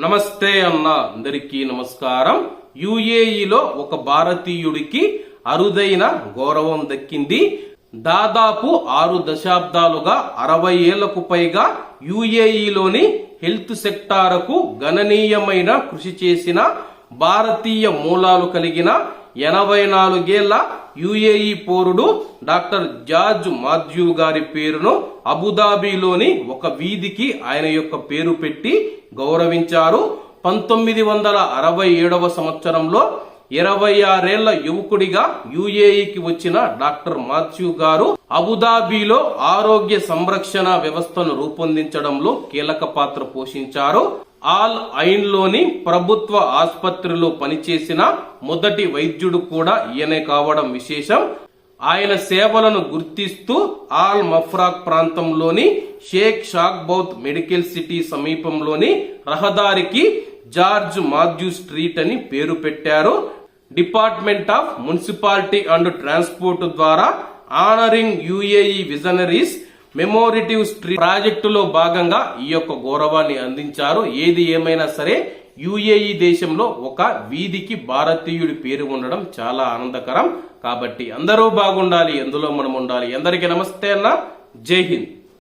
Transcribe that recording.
నమస్తే అన్న, అందరికీ నమస్కారం. యుఏఈలో ఒక భారతీయుడికి అరుదైన గౌరవం దక్కింది. దాదాపు 6 దశాబ్దాలుగా 60 ఏళ్లకు పైగా యుఏఈలోని హెల్త్ సెక్టార్కు గణనీయమైన కృషి చేసిన భారతీయ మూలాలు కలిగిన 84 ఏళ్ల యుఏఈ పౌరుడు డాక్టర్ జార్జ్ మాథ్యూ గారి పేరును అబుదాబిలోని ఒక వీధికి ఆయన యొక్క పేరు పెట్టి గౌరవించారు. 1967వ సంవత్సరంలో 26 ఏళ్ల యువకుడిగా యుఏఈకి వచ్చిన డాక్టర్ మాథ్యూ గారు అబుదాబిలో ఆరోగ్య సంరక్షణ వ్యవస్థను రూపొందించడంలో కీలక పాత్ర పోషించారు. ఆల్ ఐన్ లోని ప్రభుత్వ ఆసుపత్రిలో పనిచేసిన మొదటి వైద్యుడు కూడా ఈయనే కావడం విశేషం. ఆయన సేవలను గుర్తిస్తూ ఆల్ మఫ్రాక్ ప్రాంతంలోని షేక్ షాక్బౌత్ మెడికల్ సిటీ సమీపంలోని రహదారికి జార్జ్ మాథ్యూ స్ట్రీట్ అని పేరు పెట్టారు. Department of municipality and transport ద్వారా ఆనరింగ్ యుఏఈ విజనరీస్ మెమోరేటివ్ స్ట్రీట్ ప్రాజెక్టులో భాగంగా ఈ యొక్క గౌరవాన్ని అందించారు. ఏది ఏమైనా సరే యుఏఈ దేశంలో ఒక వీధికి భారతీయుడి పేరు ఉండడం చాలా ఆనందకరం. కాబట్టి అందరూ బాగుండాలి, ఎందులో మనం ఉండాలి. అందరికీ నమస్తే అన్న, జై హింద్.